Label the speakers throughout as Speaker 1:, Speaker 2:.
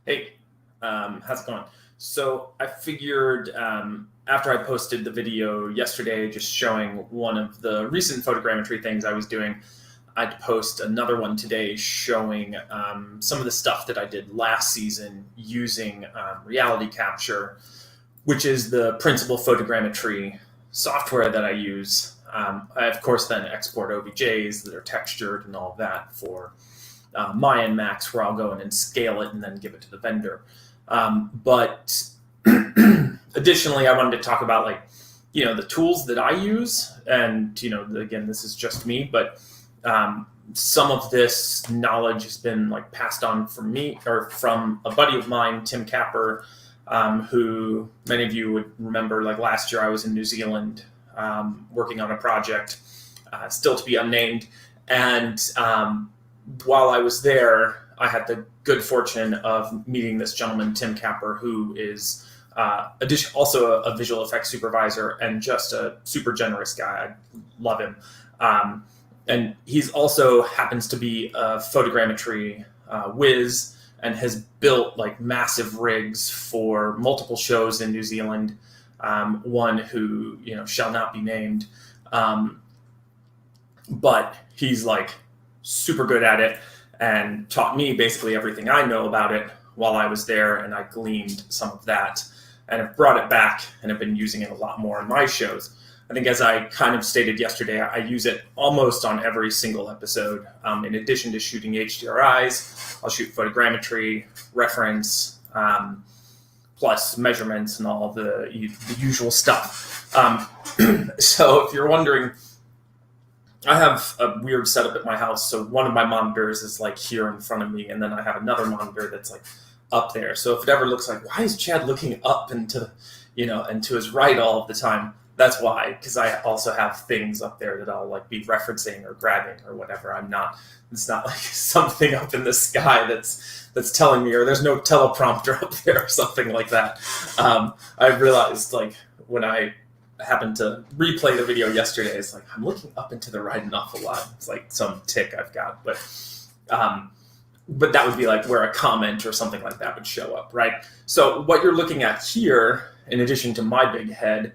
Speaker 1: Hey, how's it going? So I figured after I posted the video yesterday just showing one of the recent photogrammetry things I was doing, I'd post another one today showing some of the stuff that I did last season using reality capture, which is the principal photogrammetry software that I use. I, of course, then export OBJs that are textured and all of that for my and Max, where I'll go in and scale it and then give it to the vendor. But additionally, I wanted to talk about the tools that I use. And, again, this is just me, but some of this knowledge has been passed on from me or from a buddy of mine, Tim Capper, who many of you would remember. Last year I was in New Zealand working on a project, still to be unnamed. And while I was there, I had the good fortune of meeting this gentleman, Tim Capper, who is also a visual effects supervisor and just a super generous guy. I love him. And he's also happens to be a photogrammetry whiz and has built massive rigs for multiple shows in New Zealand. One who shall not be named, but he's super good at it and taught me basically everything I know about it while I was there, and I gleaned some of that and have brought it back and have been using it a lot more in my shows. I think, as I kind of stated yesterday, I use it almost on every single episode. In addition to shooting HDRIs, I'll shoot photogrammetry, reference, plus measurements and all the usual stuff. So if you're wondering, I have a weird setup at my house. So one of my monitors is here in front of me, and then I have another monitor that's up there. So if it ever looks why is Chad looking up and to his right all of the time? That's why, because I also have things up there that I'll be referencing or grabbing or whatever. It's not something up in the sky that's telling me, or there's no teleprompter up there or something like that. I realized when I happened to replay the video yesterday, it's I'm looking up and to the right an awful lot. It's some tick I've got, but that would be where a comment or something like that would show up, right? So what you're looking at here, in addition to my big head,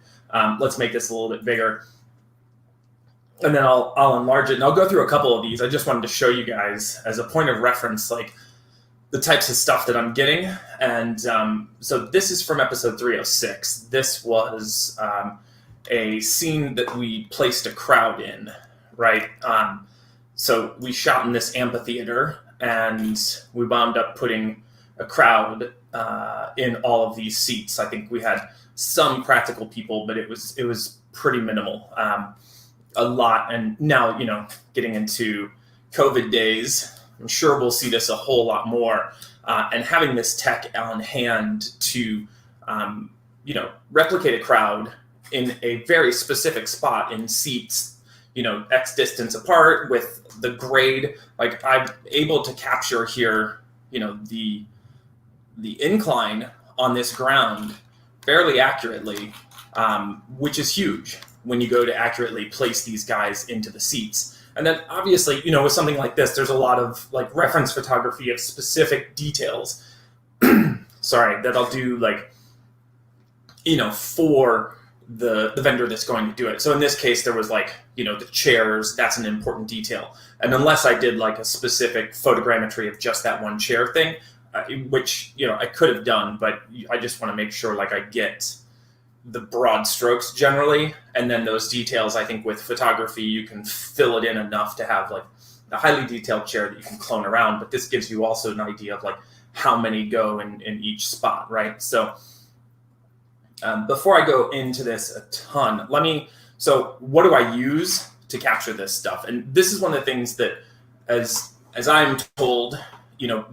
Speaker 1: let's make this a little bit bigger, and then I'll enlarge it, and I'll go through a couple of these. I just wanted to show you guys as a point of reference, the types of stuff that I'm getting. And so this is from episode 306. This was a scene that we placed a crowd in, right? So we shot in this amphitheater, and we wound up putting a crowd in all of these seats. I think we had some practical people, but it was pretty minimal. A lot, and now getting into COVID days, I'm sure we'll see this a whole lot more. And having this tech on hand to replicate a crowd in a very specific spot in seats, X distance apart with the grade, I'm able to capture here, the incline on this ground fairly accurately, which is huge when you go to accurately place these guys into the seats. And then obviously, with something like this, there's a lot of reference photography of specific details, sorry, that I'll do for the vendor that's going to do it. So in this case, there was the chairs, that's an important detail. And unless I did a specific photogrammetry of just that one chair thing, which, I could have done, but I just want to make sure I get the broad strokes generally. And then those details, I think with photography, you can fill it in enough to have a highly detailed chair that you can clone around. But this gives you also an idea of how many go in each spot, right? So before I go into this a ton, so what do I use to capture this stuff? And this is one of the things that, as I'm told,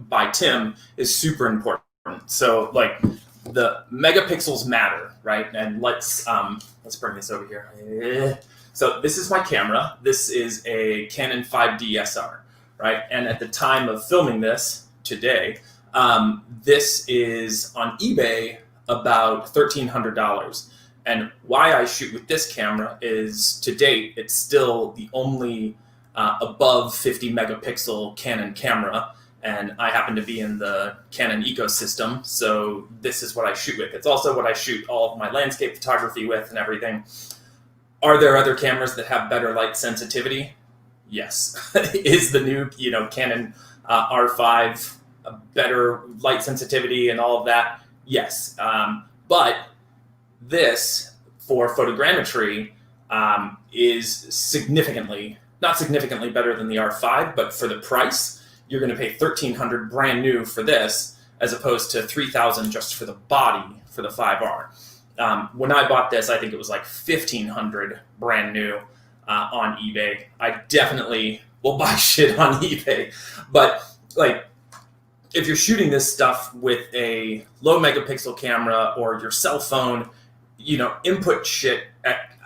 Speaker 1: by Tim, is super important. So the megapixels matter, right? And let's bring this over here. So this is my camera. This is a Canon 5D SR, right? And at the time of filming this today, this is on eBay about $1,300. And why I shoot with this camera is, to date, it's still the only above 50 megapixel Canon camera. and I happen to be in the Canon ecosystem, so this is what I shoot with. It's also what I shoot all of my landscape photography with and everything. Are there other cameras that have better light sensitivity? Yes. Is the new, Canon R5 a better light sensitivity and all of that? Yes. But this, for photogrammetry, is significantly, not significantly better than the R5, but for the price, you're going to pay $1,300 brand new for this, as opposed to $3,000 just for the body for the 5R. When I bought this, I think it was like $1,500 brand new on eBay. I definitely will buy shit on eBay, but like, if you're shooting this stuff with a low megapixel camera or your cell phone, input shit,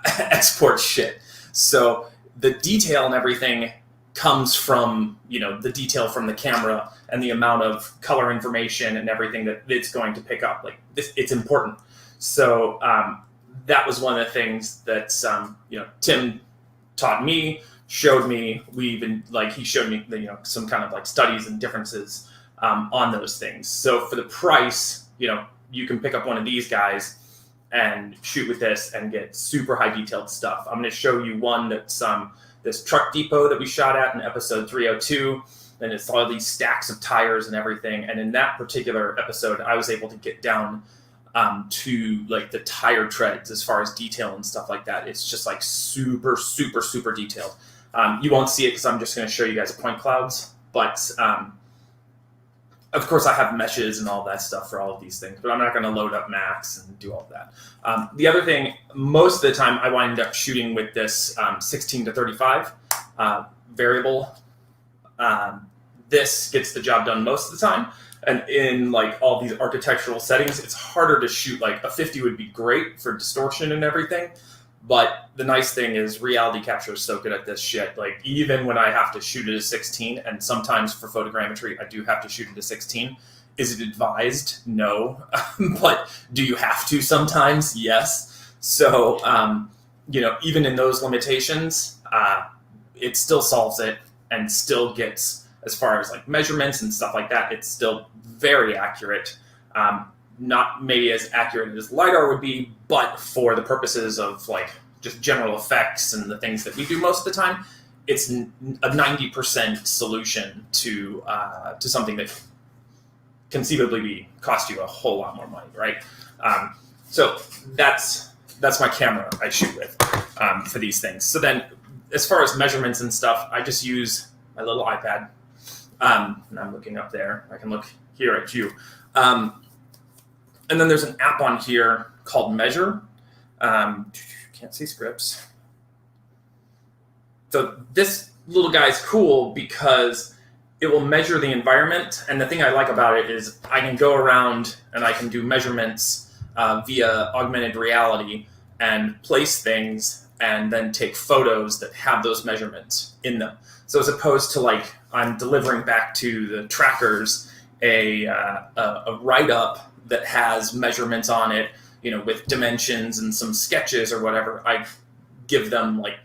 Speaker 1: export shit. So the detail and everything comes from, the detail from the camera and the amount of color information and everything that it's going to pick up. Like this, it's important. So that was one of the things that, Tim taught me, showed me. He showed me, some kind of like studies and differences on those things. So for the price, you can pick up one of these guys and shoot with this and get super high detailed stuff. I'm going to show you one that's this truck depot that we shot at in episode 302, and it's all these stacks of tires and everything. And in that particular episode, I was able to get down to like the tire treads as far as detail and stuff like that. It's just like super, super, super detailed. You won't see it because I'm just going to show you guys point clouds, but of course, I have meshes and all that stuff for all of these things, but I'm not going to load up Max and do all of that. The other thing, most of the time, I wind up shooting with this 16 to 35 variable. This gets the job done most of the time. And in like all these architectural settings, it's harder to shoot. Like a 50 would be great for distortion and everything. But the nice thing is reality capture is so good at this shit. Like even when I have to shoot it at 16, and sometimes for photogrammetry, I do have to shoot it at 16. Is it advised? No. But do you have to sometimes? Yes. So, even in those limitations, it still solves it and still gets, as far as like measurements and stuff like that, it's still very accurate. Not maybe as accurate as LiDAR would be, but for the purposes of like just general effects and the things that we do most of the time, it's a 90% solution to something that conceivably cost you a whole lot more money, right? So that's my camera I shoot with for these things. So then, as far as measurements and stuff, I just use my little iPad, and I'm looking up there. I can look here at you. And then there's an app on here called Measure. Can't see scripts. So this little guy is cool because it will measure the environment. And the thing I like about it is I can go around and I can do measurements via augmented reality and place things and then take photos that have those measurements in them. So as opposed to like I'm delivering back to the trackers a write-up that has measurements on it, with dimensions and some sketches or whatever. I give them like,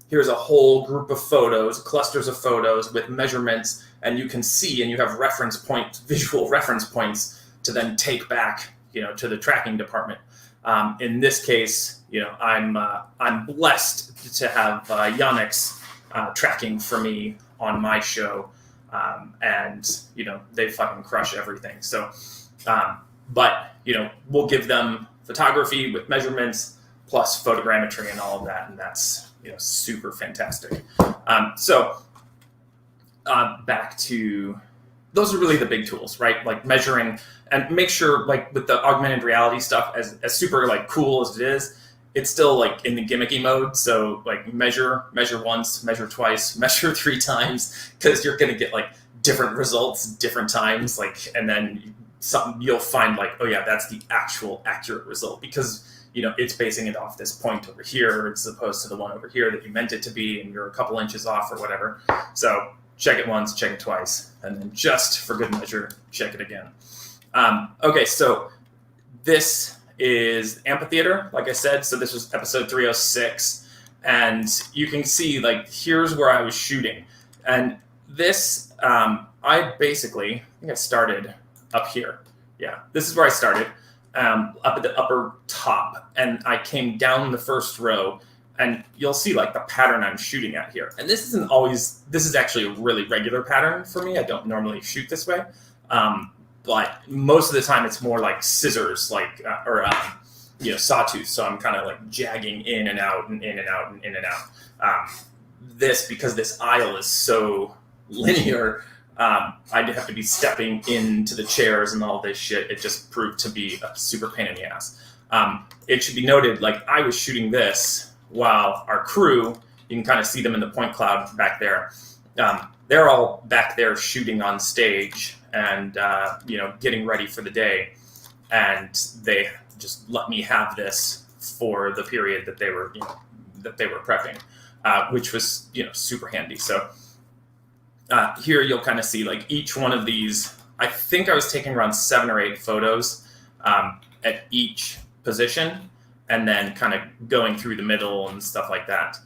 Speaker 1: here's a whole group of photos, clusters of photos with measurements, and you can see, and you have reference points, visual reference points to then take back, to the tracking department. In this case, I'm blessed to have Yannick's tracking for me on my show, and they fucking crush everything. So. But, we'll give them photography with measurements plus photogrammetry and all of that. And that's, super fantastic. Back to, those are really the big tools, right? Like measuring, and make sure like with the augmented reality stuff, as super like cool as it is, it's still like in the gimmicky mode. So like measure once, measure twice, measure 3 times, because you're going to get like different results different times. Like, and then you'll find like, oh yeah, that's the actual accurate result because, it's basing it off this point over here as opposed to the one over here that you meant it to be and you're a couple inches off or whatever. So check it once, check it twice, and then just for good measure, check it again. Okay, so this is Amphitheater, like I said. So this was episode 306, and you can see like here's where I was shooting, and this I think I started up here. Yeah, this is where I started, up at the upper top, and I came down the first row, and you'll see like the pattern I'm shooting at here. And this is actually a really regular pattern for me. I don't normally shoot this way, but most of the time it's more like scissors, like sawtooth. So I'm kind of like jagging in and out and in and out and in and out. Because this aisle is so linear, I'd have to be stepping into the chairs and all this shit. It just proved to be a super pain in the ass. It should be noted, like, I was shooting this while our crew, you can kind of see them in the point cloud back there. They're all back there shooting on stage and getting ready for the day, and they just let me have this for the period that they were prepping, which was super handy. So here you'll kind of see like each one of these. I think I was taking around 7 or 8 photos at each position, and then kind of going through the middle and stuff like that.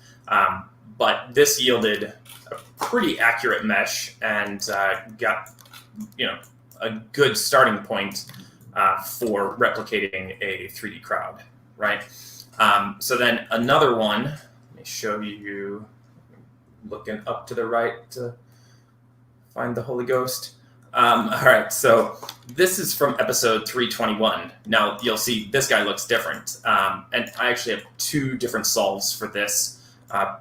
Speaker 1: But this yielded a pretty accurate mesh and got a good starting point for replicating a 3D crowd, right? So then another one, let me show you, looking up to the right to find the Holy Ghost. All right, so this is from episode 321. Now you'll see this guy looks different. And I actually have 2 different solves for this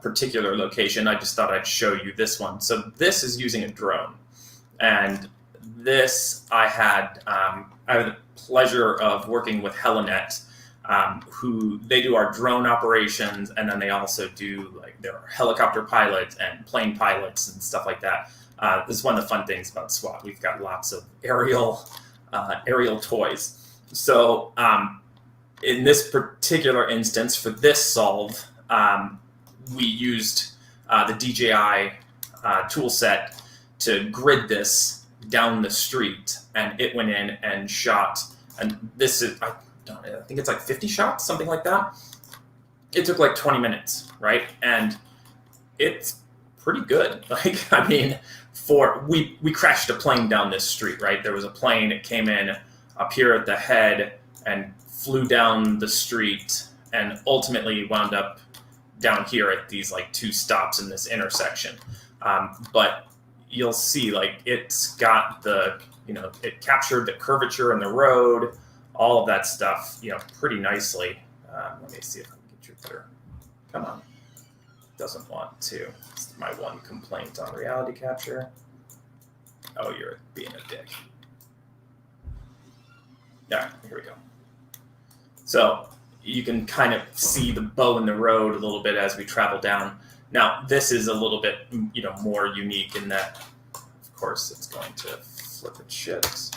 Speaker 1: particular location. I just thought I'd show you this one. So this is using a drone. And this I had the pleasure of working with Helinet, who they do our drone operations, and then they also do like their helicopter pilots and plane pilots and stuff like that. This is one of the fun things about SWAT. We've got lots of aerial toys. So in this particular instance, for this solve, we used the DJI tool set to grid this down the street, and it went in and shot. And this is, I think it's like 50 shots, something like that. It took like 20 minutes, right? And it's pretty good. Like, I mean, we crashed a plane down this street, right? There was a plane, it came in up here at the head and flew down the street and ultimately wound up down here at these like 2 stops in this intersection. But you'll see, like, it's got the, it captured the curvature in the road, all of that stuff, pretty nicely. Let me see if I can get you better. Come on. Doesn't want to. It's my one complaint on reality capture. Oh, you're being a dick. Yeah, here we go. So you can kind of see the bow in the road a little bit as we travel down. Now, this is a little bit, more unique in that, of course, it's going to flip its shit.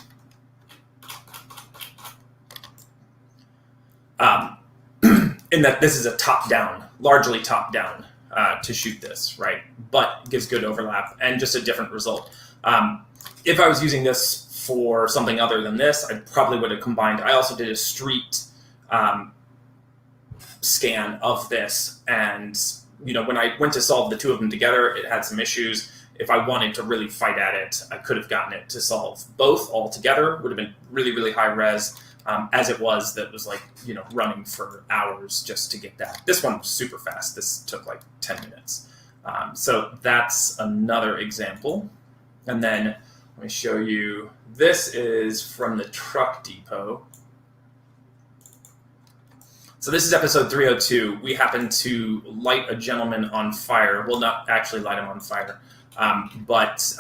Speaker 1: In that this is a top-down, largely top-down to shoot this, right? But gives good overlap and just a different result. If I was using this for something other than this, I probably would have combined. I also did a street scan of this, and when I went to solve the 2 of them together, it had some issues. If I wanted to really fight at it, I could have gotten it to solve both all together. Would have been really, really high res. As it was, that was like, running for hours just to get that. This one was super fast. This took like 10 minutes. So that's another example. And then let me show you, this is from the truck depot. So this is episode 302. We happened to light a gentleman on fire. Well, not actually light him on fire, but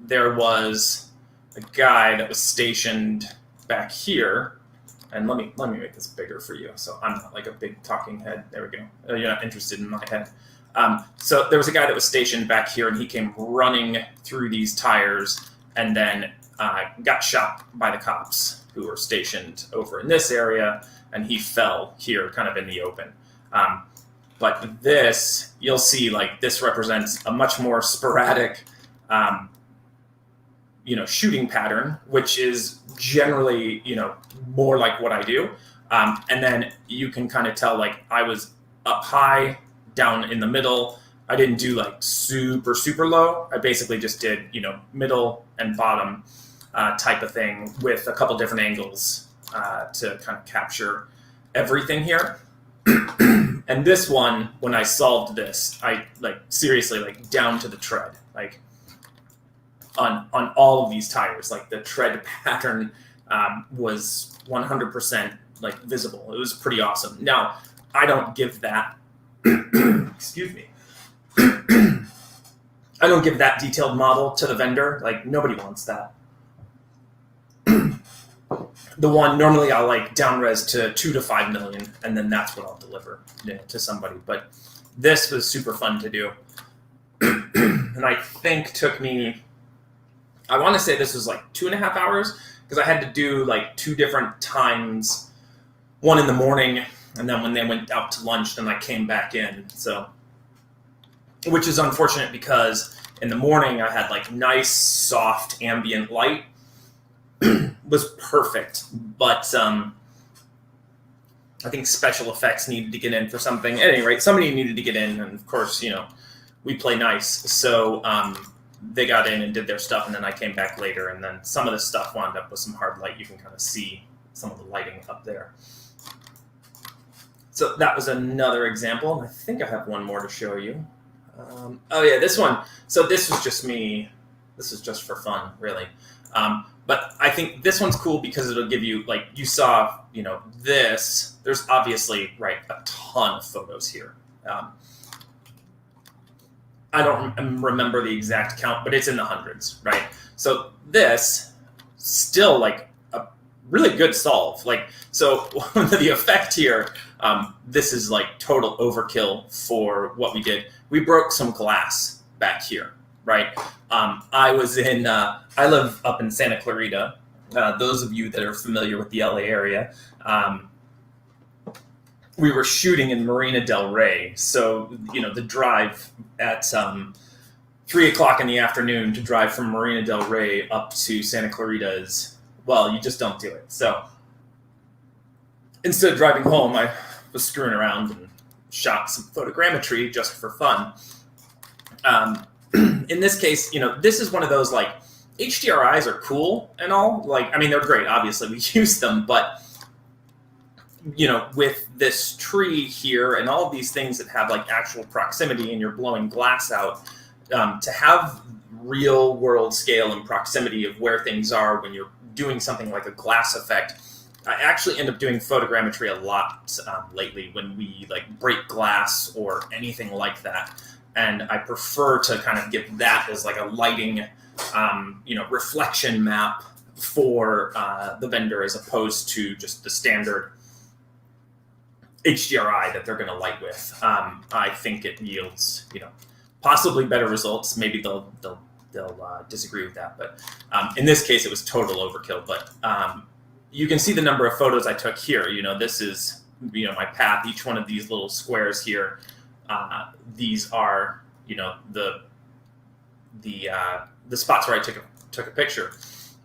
Speaker 1: there was a guy that was stationed back here. And let me make this bigger for you, so I'm not like a big talking head. There we go. You're not interested in my head. So there was a guy that was stationed back here, and he came running through these tires, and then got shot by the cops who were stationed over in this area, and he fell here, kind of in the open. But this, you'll see, like, this represents a much more sporadic, shooting pattern, which is generally, more like what I do. And then you can kind of tell, like, I was up high, down in the middle, I didn't do like super low. I basically just did, middle and bottom type of thing with a couple different angles to kind of capture everything here. And this one, when I solved this, I seriously down to the tread, on all of these tires, the tread pattern was 100% visible. It was pretty awesome. Now, I don't give that, excuse me, I don't give that detailed model to the vendor. Nobody wants that. The one, normally I'll down res to 2 to 5 million, and then that's what I'll deliver to somebody. But this was super fun to do. And I think took me, I want to say this was 2.5 hours, because I had to do 2 different times, one in the morning, and then when they went out to lunch, then I came back in. So, which is unfortunate because in the morning I had nice, soft, ambient light. Was perfect, but I think special effects needed to get in for something. At any rate, somebody needed to get in, and of course, we play nice. So they got in and did their stuff, and then I came back later, and then some of the stuff wound up with some hard light. You can kind of see some of the lighting up there. So that was another example. I think I have one more to show you. Oh yeah, this one. So this was just me. This is just for fun, really. But I think this one's cool because it'll give you, you saw, this. There's obviously, a ton of photos here. I don't remember the exact count, but it's in the hundreds, right? So this, still, a really good solve. So the effect here, this is, total overkill for what we did. We broke some glass back here, right? I was in, I live up in Santa Clarita. Those of you that are familiar with the LA area, we were shooting in Marina Del Rey. So, the drive at 3 o'clock in the afternoon to drive from Marina Del Rey up to Santa Clarita is, well, you just don't do it. So instead of driving home, I was screwing around and shot some photogrammetry just for fun. In this case, this is one of those, HDRIs are cool and all. They're great. Obviously, we use them. But, with this tree here and all of these things that have, actual proximity and you're blowing glass out, to have real-world scale and proximity of where things are when you're doing something like a glass effect, I actually end up doing photogrammetry a lot lately when we, break glass or anything like that. And I prefer to kind of give that as a lighting, reflection map for the vendor as opposed to just the standard HDRI that they're going to light with. I think it yields, possibly better results. Maybe they'll disagree with that, but in this case, it was total overkill. But you can see the number of photos I took here. This is my path. Each one of these little squares here. These are, the spots where I took a picture,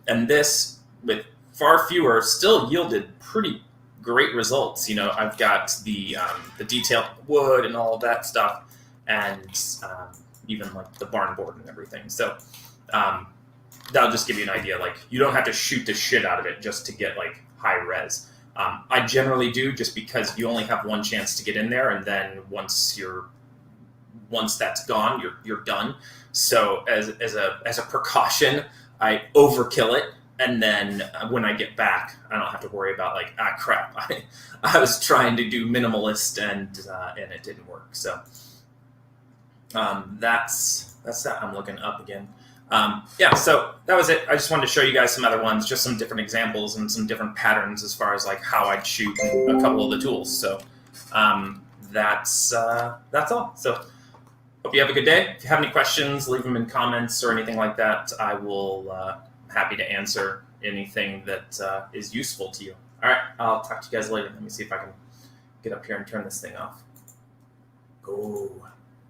Speaker 1: and this with far fewer still yielded pretty great results. I've got the detailed wood and all of that stuff, and even the barn board and everything. So that'll just give you an idea. You don't have to shoot the shit out of it just to get high res. I generally do, just because you only have one chance to get in there, and then once that's gone, you're done. So as a precaution, I overkill it, and then when I get back, I don't have to worry about crap. I was trying to do minimalist and it didn't work. So that's that. I'm looking up again. Yeah, so that was it. I just wanted to show you guys some other ones, just some different examples and some different patterns as far as how I'd shoot a couple of the tools. So that's all. So hope you have a good day. If you have any questions, leave them in comments or anything like that. I will happy to answer anything that is useful to you. All right, I'll talk to you guys later. Let me see if I can get up here and turn this thing off. Go.